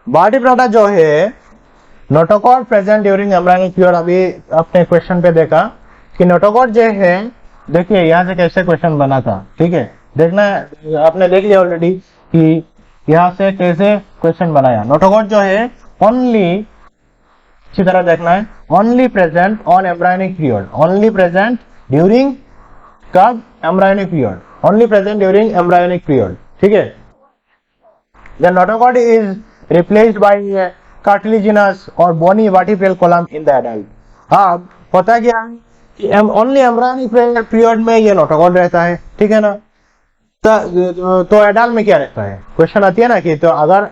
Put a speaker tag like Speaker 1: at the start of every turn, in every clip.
Speaker 1: Vertebrata जो है notochord present during embryonic period. अभी अपने क्वेश्चन पे देखा कि नोटोकॉर्ड जो है, देखिए यहाँ से कैसे क्वेश्चन बना था, ठीक है, देखना आपने देख लिया ऑलरेडी कि यहाँ से कैसे क्वेश्चन बनाया। नोटोकॉर्ड जो है ओनली, अच्छी तरह देखना है, only present on embryonic period, only present during कब, embryonic period, only present during embryonic period, ठीक है। The notochord is replaced by cartilaginous और bony vertebral column in the adult. अब होता क्या है कि ओनली एम्ब्रायोनिक पीरियड में ये नोटोकॉर्ड रहता है, ठीक है ना। तो एडल्ट में क्या रहता है, क्वेश्चन आती है ना कि तो अगर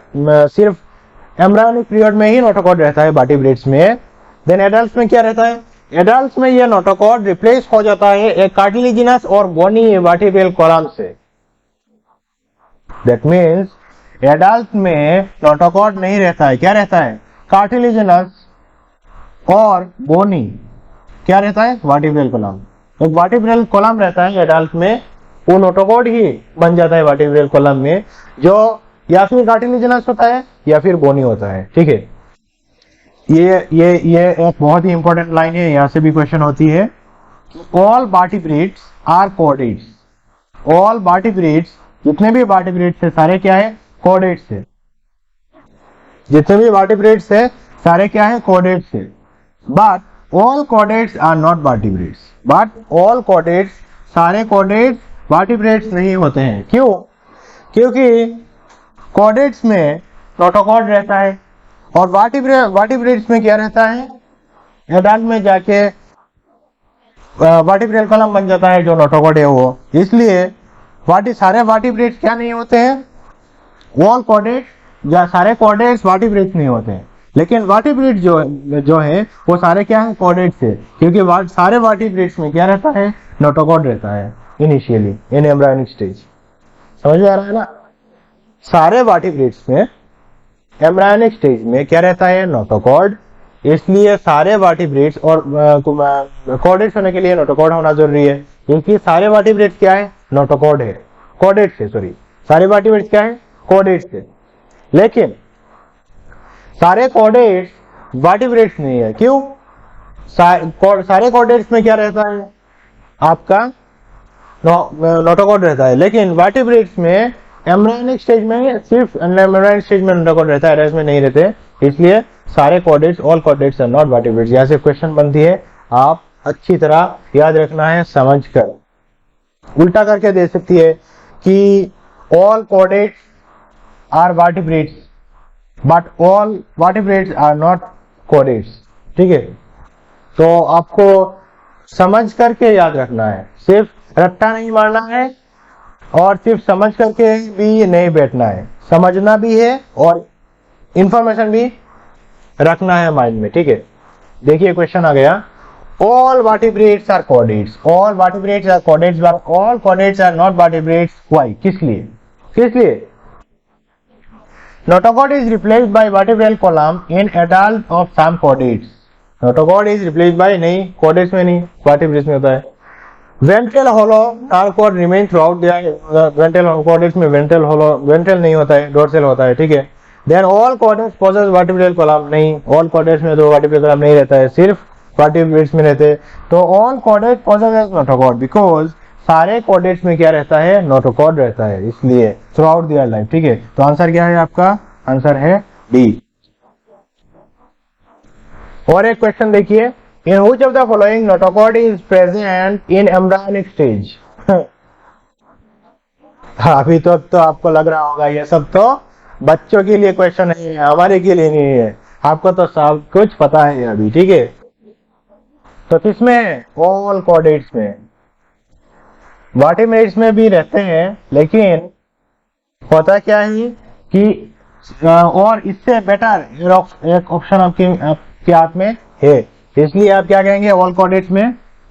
Speaker 1: सिर्फ एम्ब्रायोनिक पीरियड में ही नोटोकॉर्ड रहता है वर्टिब्रेट्स में, देन एडल्ट में क्या रहता है, एडल्ट में ये नोटोकॉर्ड रिप्लेस हो जाता है एक कार्टिलेजिनस और बोनी वर्टिब्रल कॉलम से। दैट मीन्स एडल्ट में नोटोकॉर्ड नहीं रहता है, क्या रहता है, कार्टिलेजिनस और बोनी, क्या रहता है, वर्टिब्रल कॉलम। एक वर्टिब्रल कॉलम रहता है एडल्ट में, वो नोटोकॉर्ड ही बन जाता है वर्टिब्रल कॉलम में, जो या फिर कार्टिलेजिनस होता है या फिर बोनी होता है, ठीक है। ये एक बहुत ही इंपॉर्टेंट लाइन है, यहां से भी क्वेश्चन होती है। All vertebrates are chordates, all vertebrates, जितने भी वर्टिब्रेट्स है सारे क्या है, कॉर्डेट्स है। जितने भी वर्टिब्रेट्स है सारे क्या है, कॉर्डेट्स है। But all chordates are not vertebrates, but all chordates, सारे कॉर्डेट्स वर्टिब्रेट्स नहीं होते हैं। क्यों, क्योंकि कॉर्डेट्स में नोटोकॉर्ड रहता है और वर्टिब्रेट्स में क्या रहता है, एडल्ट में जाके वर्टिब्रल कॉलम बन जाता है जो नोटोकॉर्ड है वो। इसलिए सारे वर्टिब्रेट्स क्या नहीं होते हैं, ऑल कॉर्डेट्स या सारे कॉर्डेट्स वर्टिब्रेट्स नहीं होते हैं। लेकिन वर्टिब्रेट्स जो है वो सारे क्या है, कॉर्डेट्स है, क्योंकि सारे वर्टिब्रेट्स में क्या रहता है, नोटोकॉर्ड रहता है इनिशियली इन एम्ब्रायोनिक स्टेज। समझ में आ रहा है ना, सारे वर्टिब्रेट्स में एम्ब्रायोनिक स्टेज में क्या रहता है, नोटोकॉर्ड। इसलिए सारे वर्टिब्रेट्स और कॉर्डेट्स होने के लिए नोटोकॉर्ड होना जरूरी है, क्योंकि सारे वर्टिब्रेट्स क्या है, नोटोकॉर्ड है, कॉर्डेट्स है, सॉरी, सारे वर्टिब्रेट्स क्या है, कॉर्डेट्स है। लेकिन सारे कॉर्डेट्स वर्टिब्रेट्स नहीं है। क्यों, सारे कॉर्डेट्स में क्या रहता है, आपका नोटोकॉर्ड रहता है, लेकिन वर्टिब्रेट्स में एम्ब्रायोनिक स्टेज में सिर्फ एम्ब्रायोनिक स्टेज में नोटोकॉर्ड रहता है, रेस्ट में नहीं रहते। इसलिए सारे chordates, all chordates are not vertebrates. यहाँ से क्वेश्चन बनती है, आप अच्छी तरह याद रखना है, समझकर। उल्टा करके दे सकती है कि all chordates are vertebrates but all vertebrates are not chordates, ठीक है। तो आपको समझ करके याद रखना है, सिर्फ रट्टा नहीं मारना है और सिर्फ समझ करके भी नहीं बैठना है, समझना भी है और इंफॉर्मेशन भी रखना है माइंड में, ठीक है। देखिए क्वेश्चन आ गया, all vertebrates are chordates, all vertebrates are chordates but all chordates are not vertebrates. Why, किस लिए, notochord is replaced by vertebral column in adult of some chordates. Notochord is replaced by, नहीं, chordates में नहीं, vertebrates में होता है। Ventral hollow nerve remain throughout the ventral chordates में ventral hollow, ventral नहीं होता है, डोर्सल होता है, ठीक है। Then all chordates possess vertebral column, नहीं, ऑल कॉर्डेट्स में तो वर्टिब्रल कॉलम नहीं रहता है, सिर्फ वर्टिब्रेट्स में रहते हैं। तो all chordates possess notochord because सारे कॉर्डेट्स में क्या रहता है, नोटोकॉर्ड रहता है, इसलिए थ्रू आउट देयर लाइफ, ठीक है। तो आंसर क्या है आपका, आंसर है डी। और एक क्वेश्चन देखिए, in which of the following notochord is present in embryonic stage? अभी तो आपको लग रहा होगा ये सब तो बच्चों के लिए क्वेश्चन है, हमारे के लिए नहीं है, आपको तो सब कुछ पता है अभी, ठीक है। तो किसमें, ऑल कॉर्डेट्स में, वर्टिब्रेट्स में भी रहते हैं, लेकिन होता क्या है कि और इससे बेटर एक ऑप्शन आपके हाथ में है, इसलिए आप क्या कहेंगे, ऑल कॉर्डेट्स में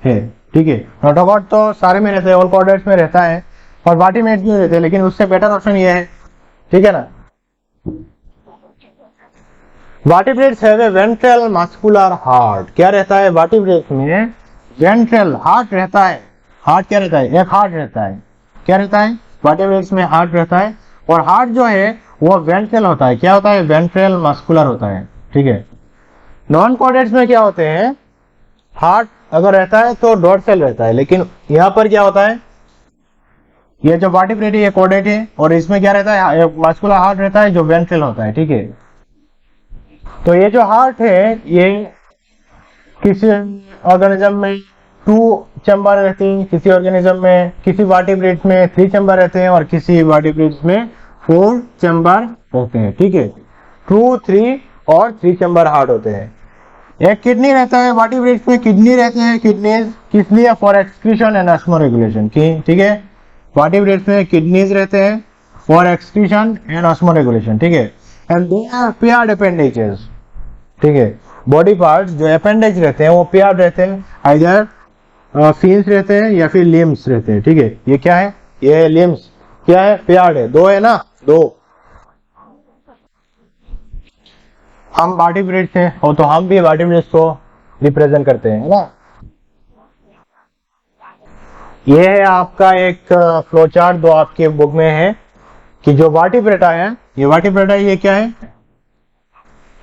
Speaker 1: है, ठीक है। नोटोकॉर्ड तो सारे में रहते हैं, ऑल कॉर्डेट्स में रहता है और वर्टिब्रेट्स में रहते हैं, लेकिन उससे बेटर ऑप्शन ये है, ठीक है ना। Vertebrates have a ventral muscular heart, क्या रहता है वर्टिब्रेट्स में, वेंट्रल हार्ट रहता है। हार्ट क्या रहता है, एक हार्ट रहता है, क्या रहता है, वर्टिब्रेट्स में हार्ट रहता है। और हार्ट जो है वो वेंट्रल होता है। क्या होता है? वेंट्रल मस्कुलर होता है, ठीक है। नॉन कॉर्डेट्स में क्या होते हैं? हार्ट अगर रहता है तो डोर्सल रहता है, लेकिन यहाँ पर क्या होता है? ये जो वर्टिब्रेट है ये कॉर्डेट है, और इसमें क्या रहता है? मस्कुलर हार्ट रहता है जो वेंट्रल होता है, ठीक है। तो ये जो हार्ट है ये किसी ऑर्गेनिज्म में 2 चैम्बर रहते हैं, किसी ऑर्गेनिज्म में, किसी वर्टिब्रेट में 3 चैम्बर रहते हैं, और किसी वर्टिब्रेट में 4 चैम्बर रहते हैं, ठीक है। 2, 3 और 3 चैम्बर हार्ट होते हैं। एक किडनी रहता है वर्टिब्रेट्स में, किडनी रहते हैं, किडनीज किस लिए? For excretion and osmoregulation की, ठीक है। वर्टिब्रेट्स में किडनीज रहते हैं for excretion and osmoregulation, ठीक है। And they are paired appendages, ठीक है। बॉडी पार्ट्स जो अपेंडेज रहते हैं वो पेयर्ड रहते हैं, आइदर फिन्स रहते हैं या फिर लिम्स रहते हैं, ठीक है। ये क्या है? ये लिम्स क्या है? पेयर्ड है, 2 है ना, 2। हम वर्टिब्रेट्स हैं, और तो हम भी वर्टिब्रेट्स को रिप्रेजेंट करते हैं, है ना। ये है आपका एक फ्लो चार्ट जो आपके बुक में है कि जो वर्टिब्रेटा है, ये वर्टिब्रेटा ये क्या है?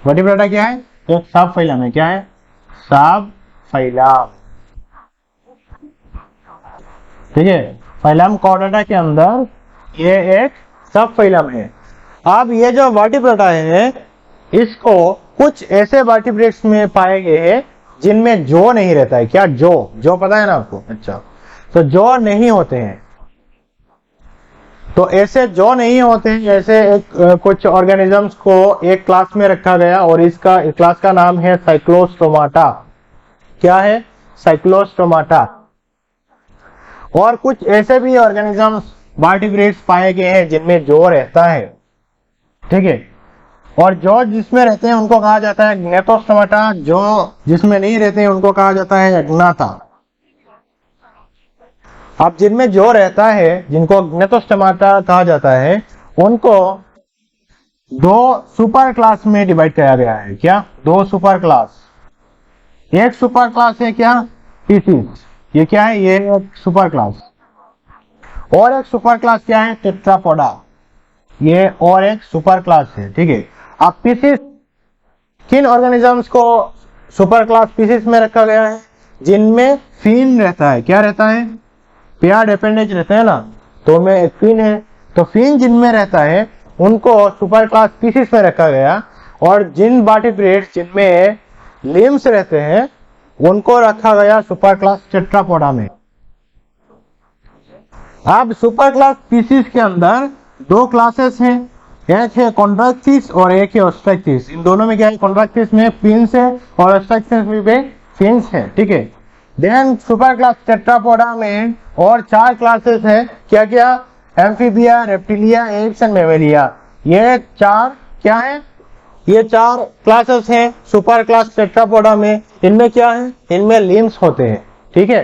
Speaker 1: वर्टिब्रेटा क्या है? एक सब फाइलम है। क्या है? सब फाइलम, ठीक है। फाइलम कॉर्डेटा के अंदर ये एक सब फाइलम है। अब ये जो वर्टिब्रेटा है इसको कुछ ऐसे वर्टिब्रेट्स में पाए गए हैं जिनमें जो नहीं रहता है। क्या? जो पता है ना आपको? अच्छा, तो जो नहीं होते हैं, तो ऐसे जो नहीं होते हैं, ऐसे कुछ ऑर्गेनिजम्स को एक क्लास में रखा गया, और इसका क्लास का नाम है साइक्लोस्टोमाटा। क्या है? साइक्लोस्टोमाटा। और कुछ ऐसे भी ऑर्गेनिजम्स वर्टिब्रेट्स पाए गए हैं जिनमें जो रहता है, ठीक है। और जो जिसमें रहते हैं उनको कहा जाता है ग्नेथोस्टोमाटा, जो जिसमें नहीं रहते हैं उनको कहा जाता है अग्नाथा। अब जिनमें जो रहता है, जिनको ग्नेथोस्टोमाटा कहा जाता है, उनको 2 सुपर क्लास में डिवाइड किया गया है। क्या? 2 सुपर क्लास। एक सुपर क्लास है क्या? स्पीसीज। ये क्या है? ये एक सुपर क्लास। और एक सुपर क्लास क्या है? टेट्रापोडा। ये और एक सुपर क्लास है, ठीक है। अब स्पीसीज, किन ऑर्गेनिजम्स को सुपर क्लास स्पीसीज में रखा गया है? जिनमें फिन रहता है। क्या रहता है? पेयर्ड अपेंडेज रहता है ना, तो उनमें एक फिन है। तो फिन जिनमें रहता है उनको सुपर क्लास स्पीसीज में रखा गया, और जिन वर्टिब्रेट्स जिनमें लिम्स रहते हैं उनको रखा गया सुपर क्लास टेट्रापोडा में। अब सुपर क्लास स्पीसीज के अंदर 2 क्लासेस हैं, एक है कॉन्ट्रैक्टिस और एक है ऑब्स्ट्रक्टिस। इन दोनों में क्या है? कॉन्ट्रैक्टिस में फिन्स है और ऑब्स्ट्रक्टिस में फिन्स है, ठीक है। देन सुपर क्लास टेट्रापोडा में और 4 क्लासेस है। क्या क्या? Amphibia, reptilia, apps and Mammalia. ये 4 क्या है? ये 4 क्लासेस हैं सुपर क्लास टेट्रापोडा में। इनमें क्या है? इनमें लिम्स होते हैं, ठीक है।